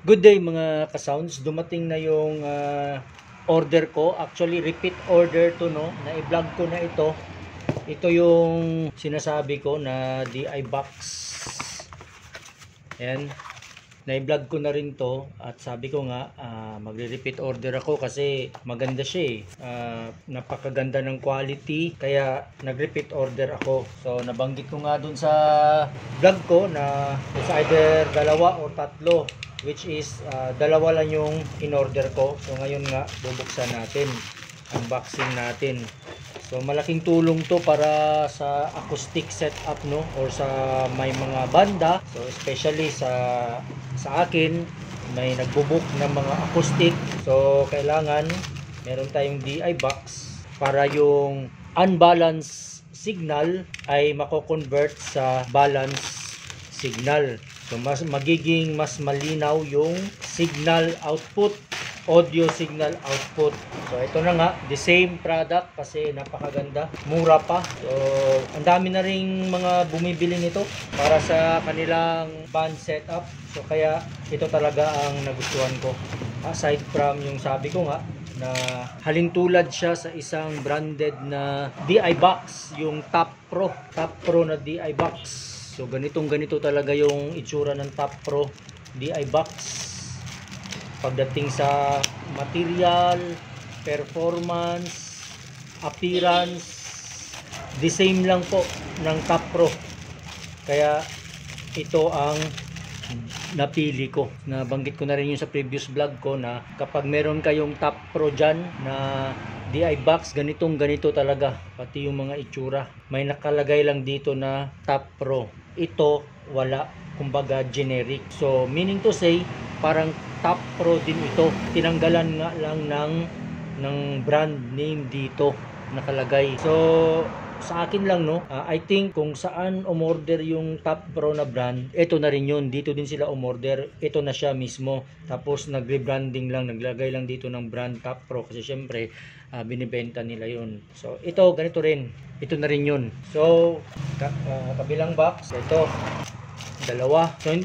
Good day mga ka-sounds, dumating na yung order ko. Actually repeat order to, no, na i-vlog ko na ito. Ito yung sinasabi ko na DI box. Ayan, na-vlog ko na rin to at sabi ko nga magre-repeat order ako kasi maganda siya napakaganda ng quality, kaya nag-repeat order ako. So nabanggit ko nga dun sa vlog ko na it's either dalawa o tatlo, which is dalawa lang yung in-order ko. So ngayon nga bubuksan natin, unboxing natin. So malaking tulong to para sa acoustic setup, no, or sa may mga banda. So especially sa akin, may nagbo-book ng mga acoustic. So kailangan meron tayong DI box para yung unbalanced signal ay mako-convert sa balanced signal. So magiging mas malinaw yung signal output, audio signal output. So ito na nga, the same product kasi napakaganda, mura pa. So ang dami na ring mga bumibili nito para sa kanilang band setup. So kaya ito talaga ang nagustuhan ko. Aside from yung sabi ko nga na halintulad siya sa isang branded na DI box, yung Top Pro na DI box. So ganito talaga yung itsura ng Top Pro DI box. Pagdating sa material, performance, appearance, the same lang po ng Top Pro. Kaya ito ang napili ko. Nabanggit ko na rin yung sa previous vlog ko na kapag meron kayong Top Pro dyan na DI box, ganito talaga. Pati yung mga itsura. May nakalagay lang dito na Top Pro. Ito wala, kumbaga generic. So meaning to say, parang Top Pro din ito. Tinanggalan nga lang ng brand name dito nakalagay. So sa akin lang, no, I think kung saan umorder yung Top Pro na brand, ito na rin yun. Dito din sila umorder. Ito na siya mismo. Tapos nag-rebranding lang, naglagay lang dito ng brand Top Pro kasi syempre binibenta nila yun. So ito ganito rin. Ito na rin yun. So kabilang box, ito dalawa. So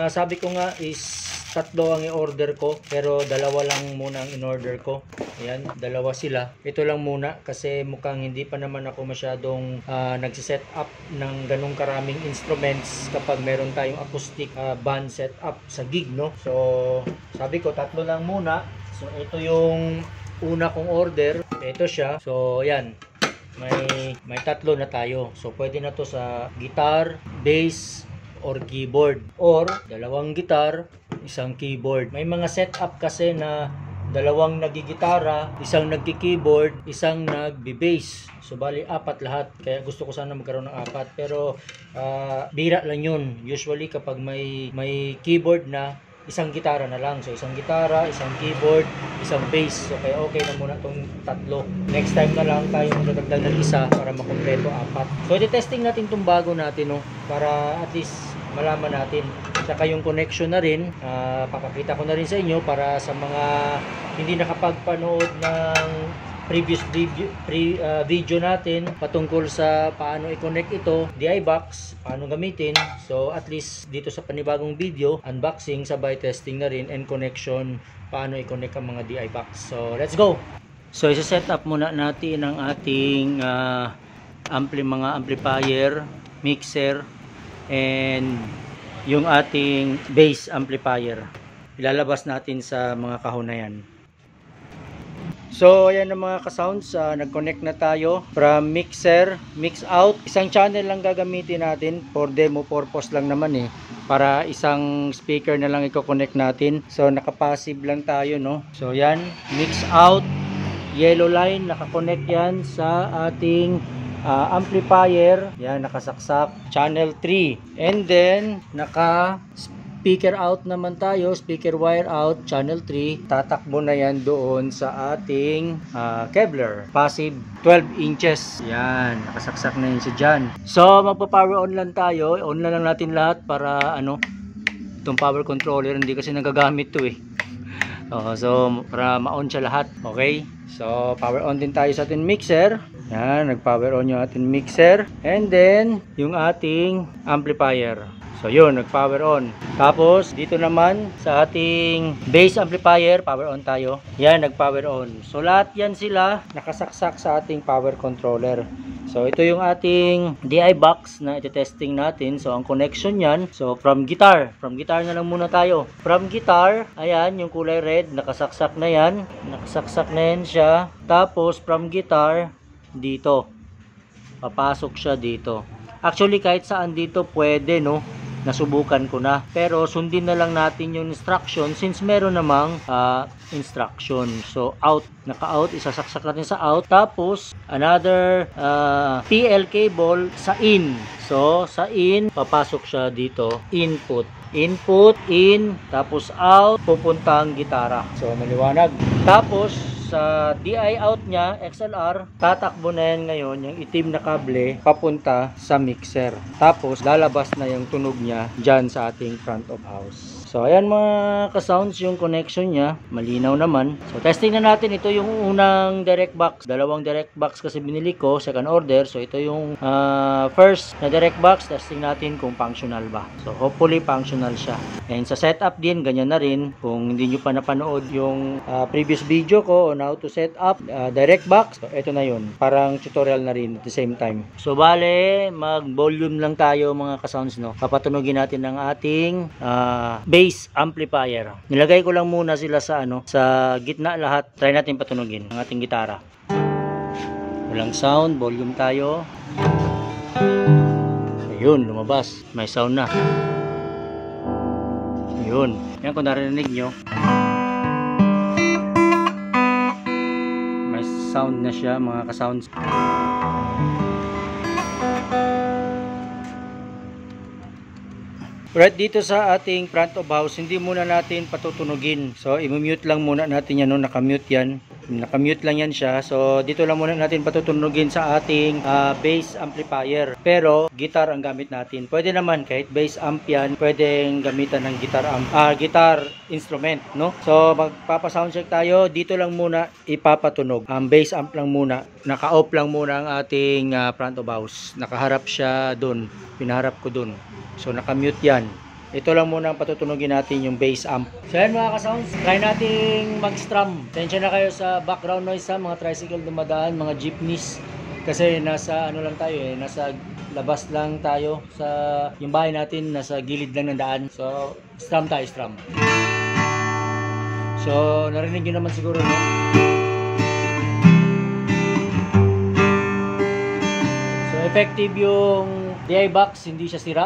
sabi ko nga is tatlo ang i-order ko, pero dalawa lang muna ang in-order ko. Ayan, dalawa sila. Ito lang muna kasi mukhang hindi pa naman ako masyadong nagsiset up ng ganong karaming instruments kapag meron tayong acoustic band setup sa gig, no. So sabi ko tatlo lang muna. So ito yung una kong order. Ito siya. So ayan, may tatlo na tayo. So pwede na to sa guitar, bass, or keyboard, or dalawang gitar, isang keyboard. May mga setup kasi na dalawang nagigitara, isang nagki-keyboard, isang nagbi-bass. So bali apat lahat. Kaya gusto ko sana magkaroon ng apat, pero bira lang yun. Usually kapag may keyboard na, isang gitara na lang. So isang gitara, isang keyboard, isang bass. So kaya okay na muna itong tatlo. Next time na lang tayo magdadagdag ng isa para makompleto apat. So i-testing natin itong bago natin, no, para at least malaman natin. Saka yung connection na rin, papakita ko na rin sa inyo para sa mga hindi nakapagpanood ng previous video natin patungkol sa paano i-connect ito, DI box, paano gamitin. So at least dito sa panibagong video, unboxing, sabay testing na rin, and connection, paano i-connect ang mga DI box. So let's go! So isa-set up muna natin ang ating mga amplifier, mixer, and yung ating bass amplifier. Ilalabas natin sa mga kahon na yan. So ayan na mga ka-sounds, nag-connect na tayo from mixer, mix out. Isang channel lang gagamitin natin for demo purpose lang naman para isang speaker na lang i-connect natin. So naka-passive lang tayo, no. So yan, mix out, yellow line, naka-connect yan sa ating amplifier. Yan, nakasaksak, channel 3. And then naka speaker out naman tayo, speaker wire out, channel 3. Tatakbo na yan doon sa ating Kevlar passive 12 inches. Yan, nakasaksak na yun siya dyan. So magpa-power on lang tayo. On na lang natin lahat para itong power controller hindi kasi nagagamit to so para ma-on siya lahat. Okay, so power on din tayo sa ating mixer. Yan, nag-power on yung ating mixer. And then yung ating amplifier. So yun, nag-power on. Tapos dito naman sa ating bass amplifier, power on tayo. Yan, nag-power on. So lahat yan sila nakasaksak sa ating power controller. So ito yung ating DI box na iti-testing natin. So ang connection yan, so from guitar na lang muna tayo. From guitar, ayan yung kulay red, nakasaksak na yan. Nakasaksak na yan siya. Tapos from guitar, dito. Papasok siya dito. Actually kahit saan dito pwede, no? Nasubukan ko na, pero sundin na lang natin yung instruction since meron namang instruction. So out, naka-out, isasaksak natin sa out, tapos another PL cable sa in. So sa in, papasok siya dito, input, in, tapos out, pupunta ang gitara. So maliwanag. Tapos sa DI out niya, XLR, tatakbo na yan ngayon yung itim na kable papunta sa mixer. Tapos lalabas na yung tunog niya dyan sa ating front of house. So ayan mga ka-sounds yung connection niya, malinaw naman. So testing na natin, ito yung unang direct box. Dalawang direct box kasi binili ko, second order. So ito yung first na direct box, testing natin kung functional ba. So hopefully functional siya. And sa setup din, ganyan na rin. Kung hindi nyo pa napanood yung previous video ko on how to set up direct box, so ito na yun. Parang tutorial na rin at the same time. So bale, mag-volume lang tayo mga ka-sounds, no? Papatunogin natin ang ating bass amplifier. Nilagay ko lang muna sila sa sa gitna lahat. Try natin patunogin ang ating gitara. Walang sound, volume tayo. Ayun, lumabas. May sound na. Ayun. Yan kung narinig nyo. May sound na siya mga ka-sounds. Right dito sa ating front of house, hindi muna natin patutunugin. So, i-mute lang muna natin yan, no? Nakamute yan. Nakamute lang yan siya. So, dito lang muna natin patutunugin sa ating bass amplifier. Pero, guitar ang gamit natin. Pwede naman, kahit bass amp yan, pwedeng gamitan ng guitar amp, guitar instrument, no? So, magpapa-soundcheck tayo. Dito lang muna ipapatunog. Ang bass amp lang muna. Naka-off lang muna ang ating front of house. Nakaharap siya dun. Pinaharap ko dun. So naka-mute yan. Ito lang muna ang patutunugin natin yung bass amp. So yan mga ka-sounds, try nating mag-strum. Tensya na kayo sa background noise ha, mga tricycle dumadaan, mga jeepneys. Kasi nasa lang tayo nasa labas lang tayo sa yung bahay natin, nasa gilid lang ng daan. So strum tayo, strum. So narinig nyo naman siguro, no? So effective yung DI box, hindi siya sira.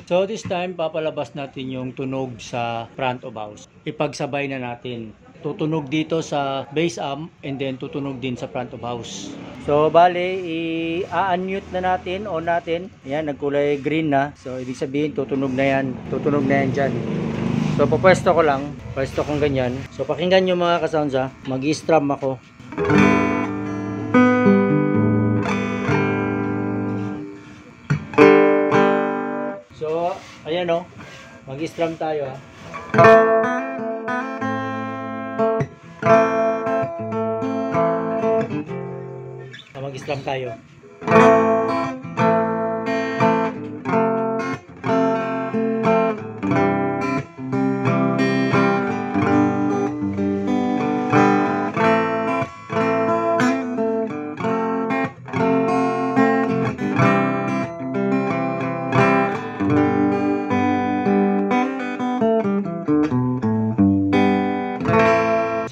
So this time, papalabas natin yung tunog sa front of house. Ipagsabay na natin. Tutunog dito sa bass amp and then tutunog din sa front of house. So bale, i-unmute na natin, on natin. Ayan, nagkulay green na. So ibig sabihin, tutunog na yan. Tutunog na yan dyan. So papwesto ko lang. Pwesto kong ganyan. So pakinggan nyo mga ka-sounds ha. Mag-i-strum ako. So, ayan o. Mag-strum tayo ha. Mag-strum tayo.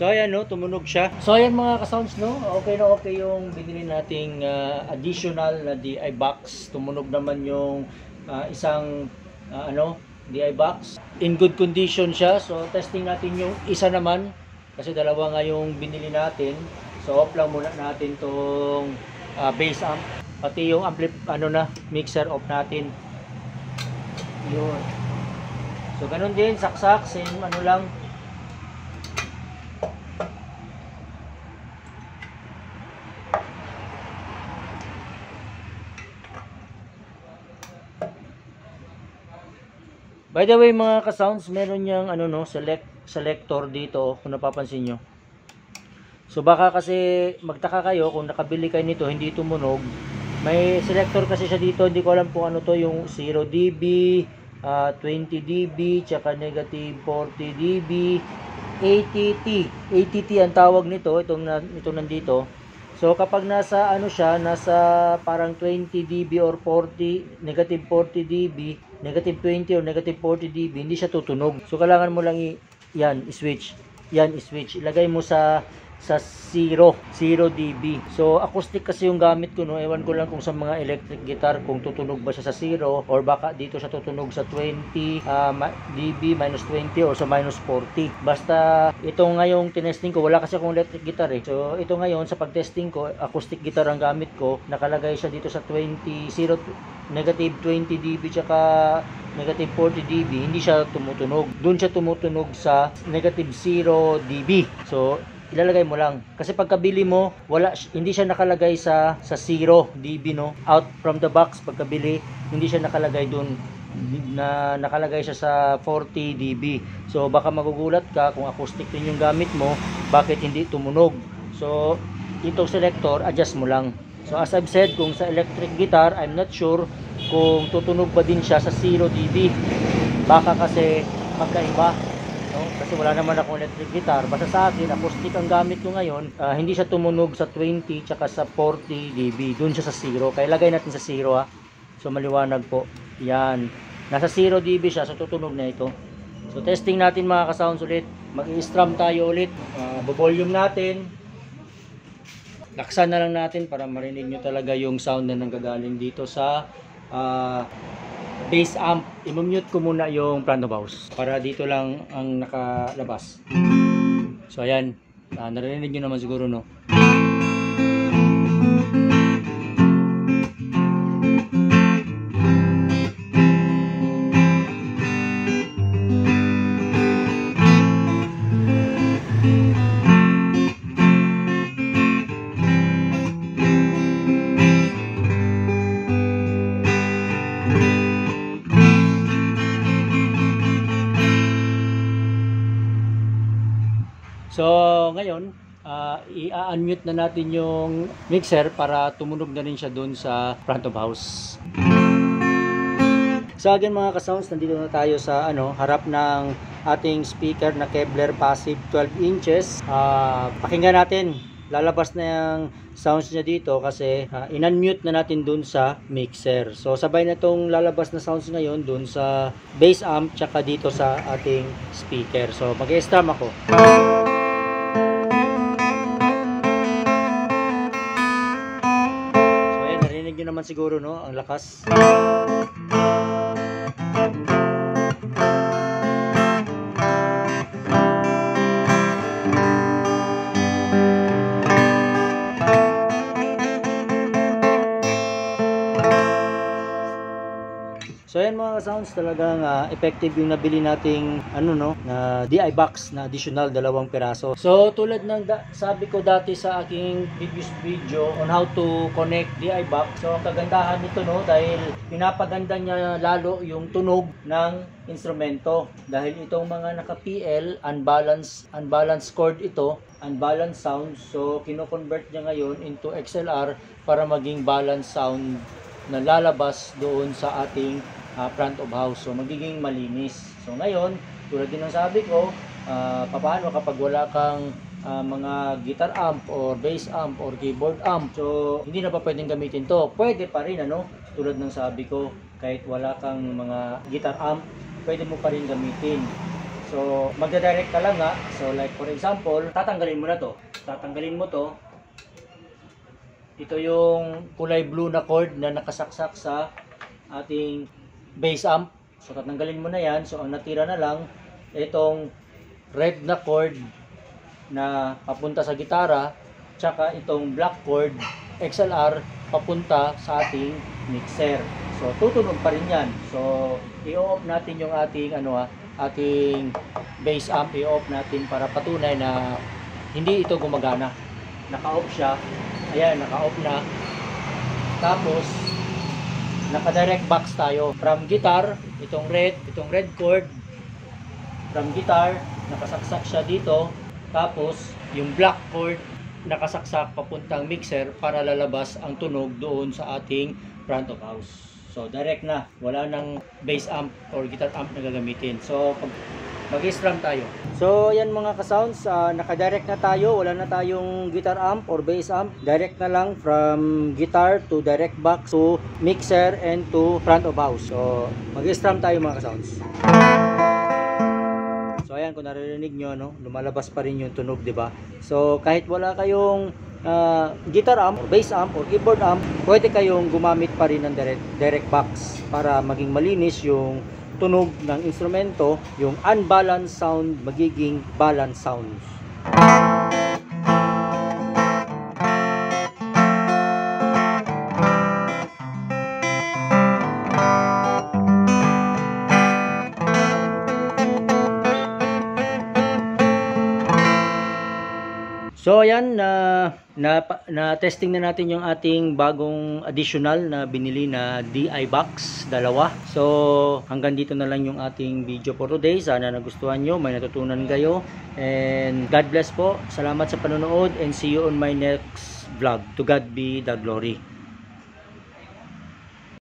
So ayan no, tumunog siya. So ayan mga ka-sounds no, okay na okay yung binili nating additional na DI box. Tumunog naman yung isang DI box. In good condition siya. So testing natin yung isa naman kasi dalawa nga yung binili natin. So off lang muna natin tong bass amp. Pati yung mixer off natin. Yun. So ganun din, saksak, same lang. By the way mga ka-sounds, meron yang selector dito kung napapansin nyo. So baka kasi magtaka kayo kung nakabili kayo nito hindi tumunog. May selector kasi siya dito, hindi ko alam kung ano to, yung 0 dB, 20 dB, tsaka negative 40 dB, ATT. ATT ang tawag nito, ito nandito. So kapag nasa nasa parang 20 dB or 40, negative 40 dB, negative 20 or negative 40 dB, hindi siya tutunog. So kailangan mo lang i-switch. Yan, i-switch. Ilagay mo sa 0 dB. So acoustic kasi yung gamit ko, no. Ewan ko lang kung sa mga electric guitar kung tutunog ba siya sa 0 or baka dito siya tutunog sa 20 dB, minus 20 or sa minus 40. Basta ito ngayong tinesting ko, wala kasi akong electric guitar eh. So ito ngayon sa pagtesting ko, acoustic guitar ang gamit ko. Nakalagay siya dito sa negative 20 dB tsaka negative 40 dB. Hindi siya tumutunog. Doon siya tumutunog sa negative 0 dB. So ilalagay mo lang kasi pagkabili mo hindi siya nakalagay sa 0 dB, no. Out from the box pagkabili hindi siya nakalagay doon, na nakalagay siya sa 40 dB. So baka magugulat ka kung acoustic din yung gamit mo, bakit hindi tumunog. So itong selector adjust mo lang. So as I've said, kung sa electric guitar I'm not sure kung tutunog ba din siya sa 0 dB, baka kasi magkaiba, no? Kasi wala naman akong electric guitar. Basta sa akin, acoustic ang gamit ko ngayon. Hindi siya tumunog sa 20 tsaka sa 40 dB. Doon siya sa 0. Kaya lagay natin sa 0 ha. So maliwanag po. Yan. Nasa 0 dB siya. So tutunog na ito. So testing natin mga ka-sounds ulit. Mag-i-strum tayo ulit. Volume natin. Laksan na lang natin para marinig nyo talaga yung sound na nanggagaling dito sa bass amp. I-mute ko muna yung front of house para dito lang ang nakalabas. So ayan, narinig nyo naman siguro, no. So ngayon, i-unmute na natin yung mixer para tumunog na rin siya doon sa front of house. So again mga ka-sounds, nandito na tayo sa harap ng ating speaker na Kevlar Passive 12 inches. Pakinggan natin, lalabas na yung sounds niya dito kasi in-unmute na natin doon sa mixer. So sabay na tong lalabas na sounds ngayon doon sa bass amp tsaka dito sa ating speaker. So mag-i-strum ako. Naman siguro, no, ang lakas. So ayan mga sounds, talagang effective yung nabili nating na DI box na additional 2 piraso. So tulad ng sabi ko dati sa aking previous video on how to connect DI box. So ang kagandahan nito, no, dahil pinapaganda niya lalo yung tunog ng instrumento. Dahil itong mga naka-PL, unbalanced chord ito, unbalanced sound. So kino-convert niya ngayon into XLR para maging balanced sound na lalabas doon sa ating front of house. So magiging malinis. So ngayon, tulad din ng sabi ko, paano kapag wala kang mga guitar amp or bass amp or keyboard amp, so hindi na pa pwedeng gamitin to. Pwede pa rin, tulad ng sabi ko, kahit wala kang mga guitar amp, pwede mo pa rin gamitin. So magda-direct ka lang nga. So like for example, tatanggalin mo na to. Tatanggalin mo to. Ito yung kulay blue na cord na nakasaksak sa ating bass amp. So tatanggalin mo na yan. So ang natira na lang itong red na cord na papunta sa gitara, tsaka itong black cord XLR papunta sa ating mixer. So tutunog pa rin yan. So i-off natin yung ating ating bass amp, i-off natin para patunay na hindi ito gumagana. Naka-off siya. Ayan, naka-off na. Tapos naka-direct box tayo from guitar, itong red cord from guitar, nakasaksak siya dito. Tapos yung black cord nakasaksak papuntang mixer para lalabas ang tunog doon sa ating front of house. So direct na, wala nang bass amp or guitar amp na gagamitin. So mag-strum tayo. So yan mga ka-sounds, naka-direct na tayo, wala na tayong guitar amp or bass amp. Direct na lang from guitar to direct box to mixer and to front of house. So mag-strum tayo mga ka-sounds. So ayan, kung naririnig nyo, no, lumalabas pa rin yung tunog, di ba? So kahit wala kayong guitar amp or bass amp or keyboard amp, pwede kayong gumamit pa rin ng direct box para maging malinis yung tunog ng instrumento. Yung unbalanced sound magiging balanced sounds. So ayan, na testing na natin yung ating bagong additional na binili na DI box, dalawa. So hanggang dito na lang yung ating video for today. Sana nagustuhan nyo, may natutunan kayo. And God bless po. Salamat sa panonood and see you on my next vlog. To God be the glory.